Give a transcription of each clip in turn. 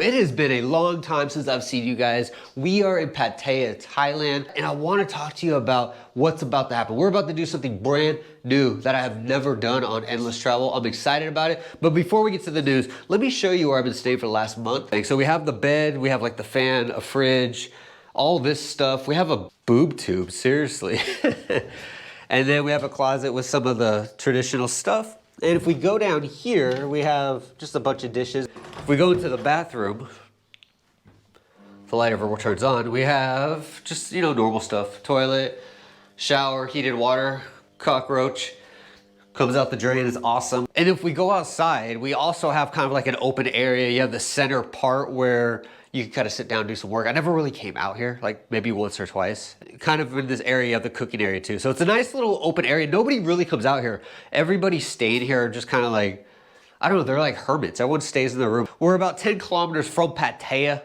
It has been a long time since I've seen you guys. We are in Pattaya, Thailand, and I want to talk to you about what's about to happen. We're about to do something brand new that I have never done on Endless Travel. I'm excited about it. But before we get to the news, let me show you where I've been staying for the last month. So we have the bed, we have like the fan, a fridge, all this stuff. We have a boob tube, seriously. And then we have a closet with some of the traditional stuff. And if we go down here, we have just a bunch of dishes. If we go into the bathroom, the light ever turns on, we have just, normal stuff. Toilet, shower, heated water, cockroach, comes out the drain, is awesome. And if we go outside, we also have kind of like an open area. You have the center part where you can kind of sit down and do some work. I never really came out here, like maybe once or twice. Kind of in this area of the cooking area too. So it's a nice little open area. Nobody really comes out here. Everybody stayed here just kind of like, I don't know, they're like hermits. Everyone stays in their room. We're about 10 kilometers from Pattaya.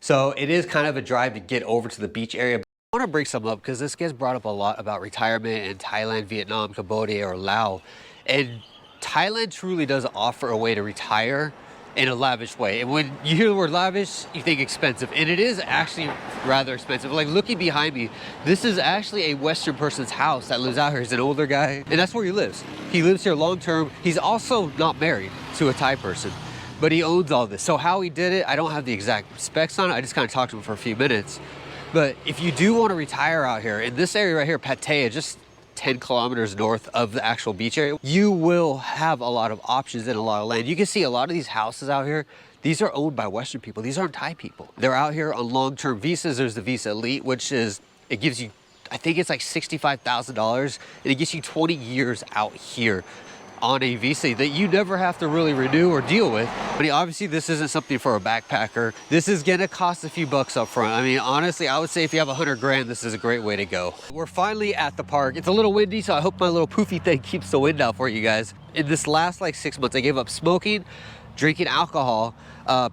So it is kind of a drive to get over to the beach area. I want to bring some up because this gets brought up a lot about retirement in Thailand, Vietnam, Cambodia, or Laos. And Thailand truly does offer a way to retire in a lavish way. And when you hear the word lavish, you think expensive. And it is actually rather expensive. Like looking behind me, this is actually a Western person's house that lives out here. He's an older guy, and that's where he lives. He lives here long term. He's also not married to a Thai person, but he owns all this. So how he did it, I don't have the exact specs on it. I just kind of talked to him for a few minutes. But if you do want to retire out here, in this area right here, Pattaya, just 10 kilometers north of the actual beach area, you will have a lot of options and a lot of land. You can see a lot of these houses out here, these are owned by Western people. These aren't Thai people. They're out here on long-term visas. There's the Visa Elite, which is, it gives you, I think it's like $65,000, and it gets you 20 years out here on a visa that you never have to really renew or deal with. But obviously this isn't something for a backpacker. This is gonna cost a few bucks up front. I mean, honestly, I would say if you have 100 grand, this is a great way to go. We're finally at the park. It's a little windy, so I hope my little poofy thing keeps the wind out for you guys. In this last like 6 months, I gave up smoking, drinking alcohol,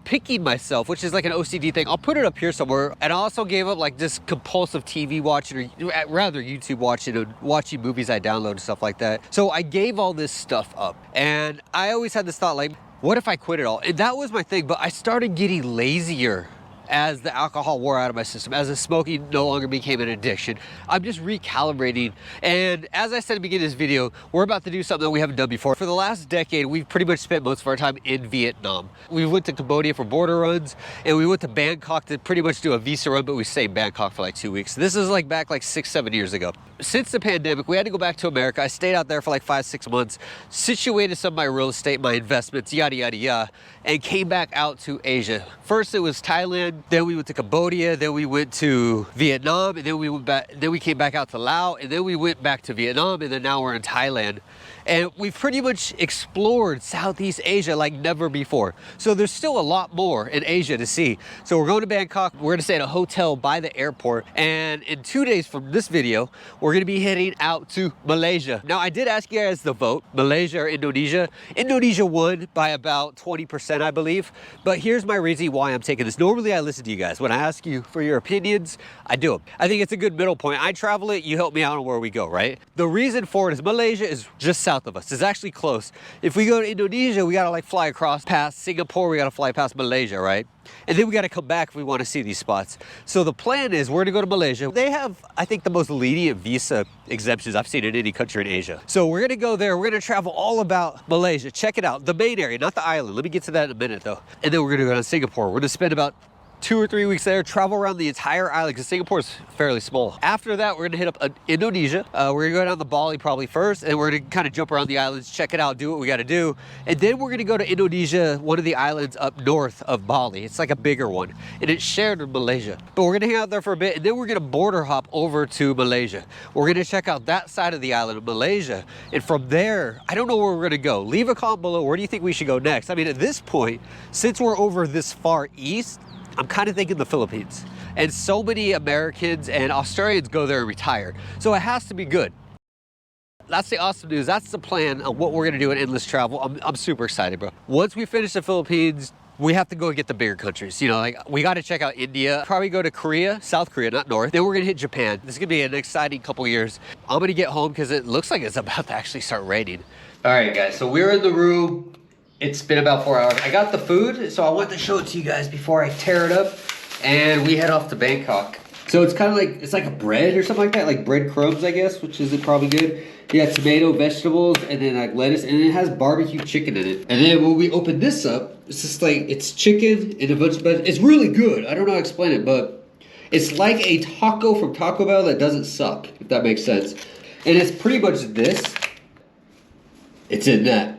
picking myself, which is like an OCD thing. I'll put it up here somewhere. And I also gave up like this compulsive TV watching, or rather YouTube watching, and watching movies I download and stuff like that. So I gave all this stuff up. And I always had this thought like, what if I quit it all? And that was my thing, but I started getting lazier as the alcohol wore out of my system, as the smoking no longer became an addiction. I'm just recalibrating. And as I said at the beginning of this video, we're about to do something that we haven't done before. For the last decade, we've pretty much spent most of our time in Vietnam. We went to Cambodia for border runs, and we went to Bangkok to pretty much do a visa run, but we stayed in Bangkok for like 2 weeks. This is like back like 6-7 years ago. Since the pandemic, we had to go back to America. I stayed out there for like 5-6 months, situated some of my real estate, my investments, yada, yada, yada, and came back out to Asia. First, it was Thailand. Then we went to Cambodia, then we went to Vietnam, and then we went back, then we came back out to Laos, and then we went back to Vietnam, and then now we're in Thailand. And we've pretty much explored Southeast Asia like never before. So there's still a lot more in Asia to see. So we're going to Bangkok. We're gonna stay at a hotel by the airport. And in 2 days from this video, we're gonna be heading out to Malaysia. Now I did ask you guys to vote, Malaysia or Indonesia. Indonesia won by about 20%, I believe. But here's my reason why I'm taking this. Normally I listen to you guys. When I ask you for your opinions, I do them. I think it's a good middle point. I travel it, you help me out on where we go, right? The reason for it is Malaysia is just south of us. It's actually close. If we go to Indonesia, we gotta like fly across past Singapore, we gotta fly past Malaysia, right? And then we gotta come back if we wanna see these spots. So the plan is we're gonna go to Malaysia. They have, I think, the most lenient visa exemptions I've seen in any country in Asia. So we're gonna go there, we're gonna travel all about Malaysia. Check it out, the main area, not the island. Let me get to that in a minute though. And then we're gonna go to Singapore. We're gonna spend about 2 or 3 weeks there, travel around the entire island because Singapore is fairly small. After that, we're gonna hit up Indonesia. We're gonna go down to Bali probably first, and we're gonna kind of jump around the islands, check it out, do what we gotta do. And then we're gonna go to Indonesia, one of the islands up north of Bali. It's like a bigger one, and it's shared with Malaysia. But we're gonna hang out there for a bit, and then we're gonna border hop over to Malaysia. We're gonna check out that side of the island of Malaysia. And from there, I don't know where we're gonna go. Leave a comment below, where do you think we should go next? I mean, at this point, since we're over this far east, I'm kind of thinking the Philippines. And so many Americans and Australians go there and retire. So it has to be good. That's the awesome news. That's the plan of what we're gonna do in Endless Travel. I'm super excited, bro. Once we finish the Philippines, we have to go get the bigger countries. Like we gotta check out India, probably go to Korea, South Korea, not North. Then we're gonna hit Japan. This is gonna be an exciting couple years. I'm gonna get home because it looks like it's about to actually start raining. All right, guys, so we're in the room. It's been about 4 hours. I got the food, so I want to show it to you guys before I tear it up. And we head off to Bangkok. So it's kind of like, it's like a bread or something like that, like breadcrumbs, I guess, which is probably good. Yeah, tomato, vegetables, and then like lettuce, and it has barbecue chicken in it. And then when we open this up, it's just like, it's chicken and a bunch of vegetables. It's really good. I don't know how to explain it, but it's like a taco from Taco Bell that doesn't suck, if that makes sense. And it's pretty much this. It's in that.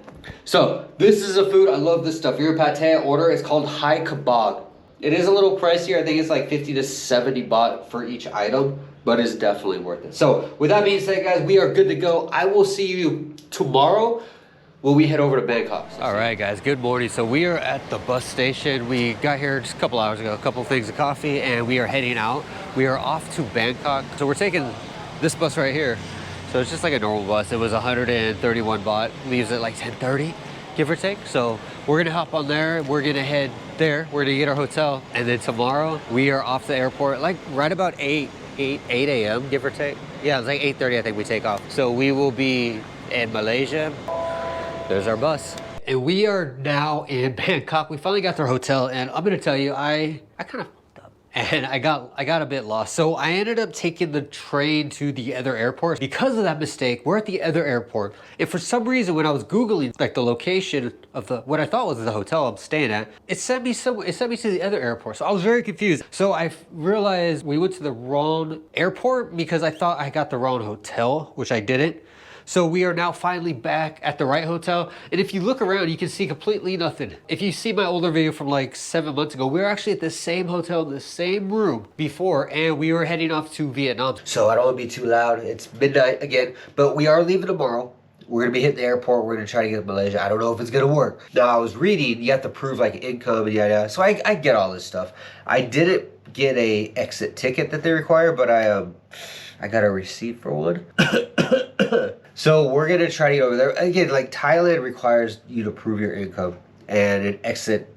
So this is a food, I love this stuff. If you're a Pattaya order, it's called Hai Kebab. It is a little pricier. I think it's like 50 to 70 baht for each item, but it's definitely worth it. So with that being said, guys, we are good to go. I will see you tomorrow when we head over to Bangkok. All right, guys, good morning. So we are at the bus station. We got here just a couple hours ago, a couple things of coffee, and we are heading out. We are off to Bangkok. So we're taking this bus right here. So it's just like a normal bus. It was 131 baht, leaves at like 10:30, give or take. So we're gonna hop on there. We're gonna head there. We're gonna get our hotel. And then tomorrow we are off the airport, like right about 8 a.m., give or take. Yeah, it's like 8:30, I think we take off. So we will be in Malaysia. There's our bus. And we are now in Bangkok. We finally got to our hotel, and I'm gonna tell you, I kind of fucked up. And I got a bit lost. So I ended up taking the train to the other airport. Because of that mistake, we're at the other airport. And for some reason, when I was Googling like the location of what I thought was the hotel I'm staying at, it sent me to the other airport. So I was very confused. So I realized we went to the wrong airport because I thought I got the wrong hotel, which I didn't. So we are now finally back at the right hotel. And if you look around, you can see completely nothing. If you see my older video from like 7 months ago, we were actually at the same hotel, in the same room before, and we were heading off to Vietnam. So I don't want to be too loud. It's midnight again, but we are leaving tomorrow. We're gonna be hitting the airport. We're gonna try to get to Malaysia. I don't know if it's gonna work. Now I was reading, you have to prove like income and yada yada. So I get all this stuff. I didn't get a exit ticket that they require, but I got a receipt for one. So we're gonna try to get over there. Again, like Thailand requires you to prove your income and an exit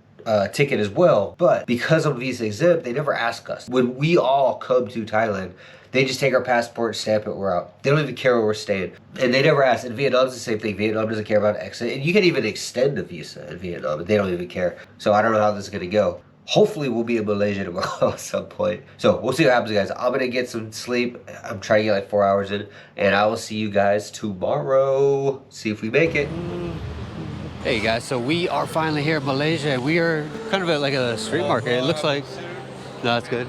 ticket as well. But because of visa exempt, they never ask us. When we all come to Thailand, they just take our passport, stamp it, we're out. They don't even care where we're staying. And they never ask. In Vietnam, it's the same thing. Vietnam doesn't care about exit. And you can even extend a visa in Vietnam, and they don't even care. So I don't know how this is gonna go. Hopefully we'll be in Malaysia tomorrow at some point. So we'll see what happens, guys. I'm gonna get some sleep. I'm trying to get like 4 hours in, and I will see you guys tomorrow. See if we make it. Hey guys, so we are finally here in Malaysia. We are kind of at like a street market. It looks like, no, that's good.